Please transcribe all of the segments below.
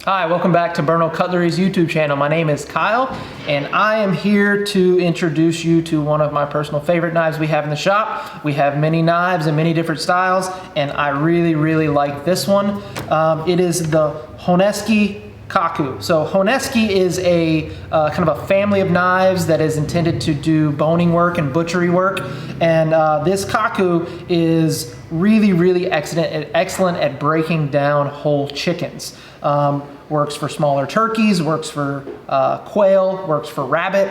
Hi, welcome back to Bernal Cutlery's YouTube channel. My name is Kyle, and I am here to introduce you to one of my personal favorite knives we have in the shop. We have many knives in many different styles, and I really like this one. It is the Honeski Kaku. So Honeski is a kind of a family of knives that is intended to do boning work and butchery work, and this Kaku is really excellent at breaking down whole chickens. Works for smaller turkeys, works for quail, works for rabbit,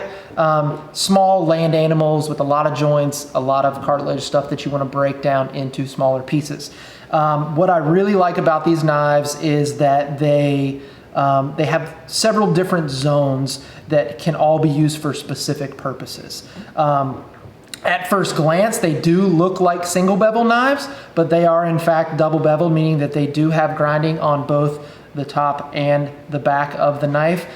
small land animals with a lot of joints, a lot of cartilage, stuff that you want to break down into smaller pieces. What I really like about these knives is that they have several different zones that can all be used for specific purposes. At first glance, they do look like single bevel knives, but they are in fact double beveled, meaning that they do have grinding on both the top and the back of the knife.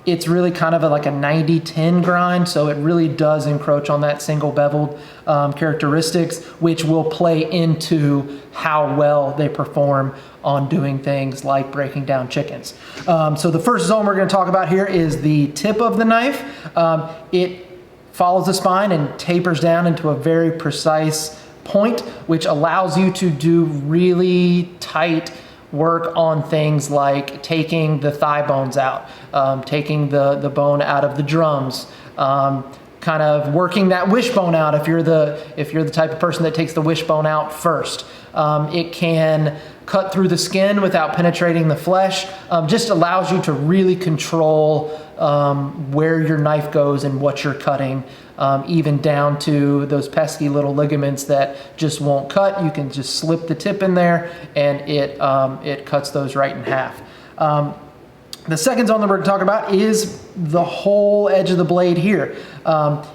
It's really kind of like a 90-10 grind, so it really does encroach on that single beveled characteristics, which will play into how well they perform on doing things like breaking down chickens. So the first zone we're going to talk about here is the tip of the knife. It follows the spine and tapers down into a very precise point, which allows you to do really tight work on things like taking the thigh bones out, taking the bone out of the drums, kind of working that wishbone out if you're the type of person that takes the wishbone out first. It can cut through the skin without penetrating the flesh. Just allows you to really control where your knife goes and what you're cutting, even down to those pesky little ligaments that just won't cut. You can just slip the tip in there and it cuts those right in half. The second zone that we're going to talk about is the whole edge of the blade here.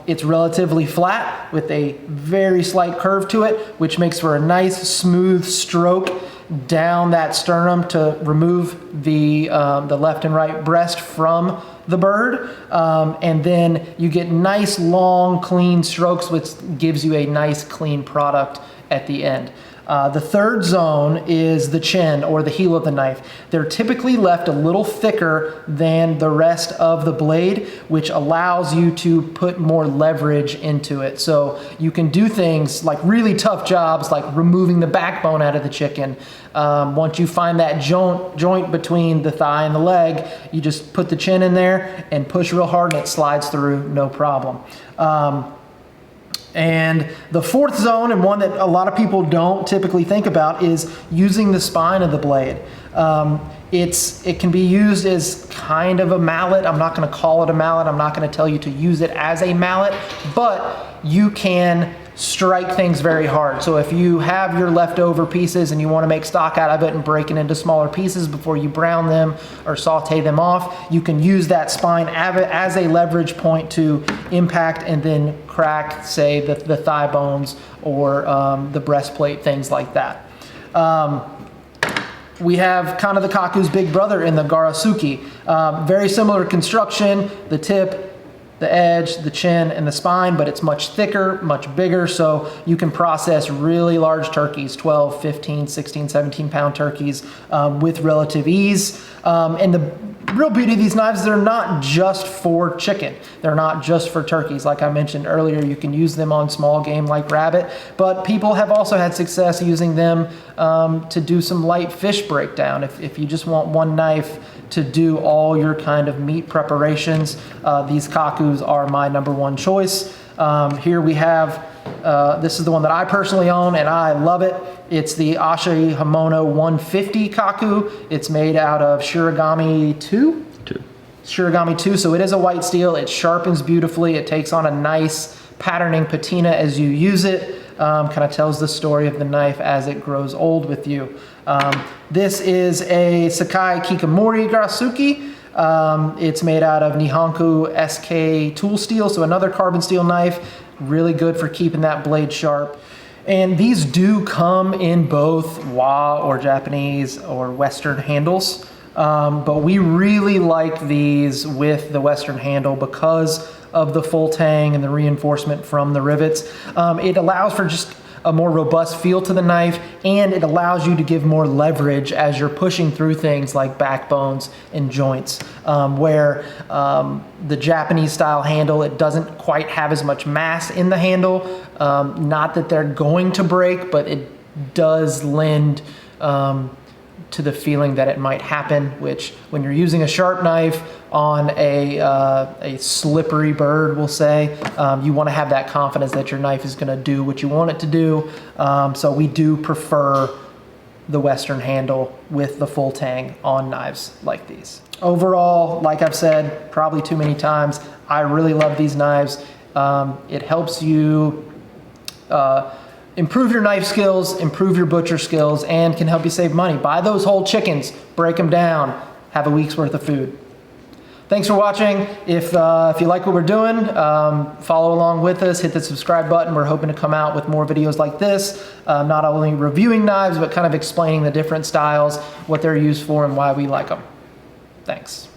It's relatively flat with a very slight curve to it, which makes for a nice smooth stroke down that sternum to remove the left and right breast from the bird, and then you get nice long clean strokes, which gives you a nice clean product at the end. The third zone is the chin or the heel of the knife. They're typically left a little thicker than the rest of the blade, which allows you to put more leverage into it. So you can do things like really tough jobs like removing the backbone out of the chicken. Once you find that joint between the thigh and the leg, you just put the chin in there and push real hard and it slides through, no problem. And the fourth zone, and one that a lot of people don't typically think about, is using the spine of the blade. It can be used as kind of a mallet. I'm not going to call it a mallet. I'm not going to tell you to use it as a mallet, but you can strike things very hard. So if you have your leftover pieces and you want to make stock out of it and break it into smaller pieces before you brown them or saute them off, you can use that spine as a leverage point to impact and then crack, say, the thigh bones or the breastplate, things like that. We have kind of the Kaku's big brother in the Garasuki. Very similar construction, the tip, the edge, the chin, and the spine, but it's much thicker, much bigger, so you can process really large turkeys, 12, 15, 16, 17 pound turkeys with relative ease. And the real beauty of these knives, they're not just for chicken. They're not just for turkeys. Like I mentioned earlier, you can use them on small game like rabbit, but people have also had success using them to do some light fish breakdown. If you just want one knife to do all your kind of meat preparations, these Kakus are my #1 choice. Here we have, this is the one that I personally own and I love it. It's the Asha Himono 150 Kaku. It's made out of Shiragami 2? Shiragami 2, so it is a white steel. It sharpens beautifully. It takes on a nice patterning patina as you use it. Kind of tells the story of the knife as it grows old with you. This is a Sakai Kikamori Garasuki. It's made out of Nihonku SK tool steel, so another carbon steel knife, really good for keeping that blade sharp. And these do come in both Wa or Japanese or Western handles, but we really like these with the Western handle because of the full tang and the reinforcement from the rivets. It allows for just a more robust feel to the knife, and it allows you to give more leverage as you're pushing through things like backbones and joints, where the Japanese style handle, it doesn't quite have as much mass in the handle. Not that they're going to break, but it does lend to the feeling that it might happen, which when you're using a sharp knife on a slippery bird, we'll say, you want to have that confidence that your knife is going to do what you want it to do. So we do prefer the Western handle with the full tang on knives like these. Overall, like I've said probably too many times, I really love these knives. It helps you improve your knife skills, improve your butcher skills, and can help you save money. Buy those whole chickens, break them down, have a week's worth of food. Thanks for watching. If you like what we're doing, follow along with us, hit the subscribe button. We're hoping to come out with more videos like this, not only reviewing knives, but kind of explaining the different styles, what they're used for, and why we like them. Thanks.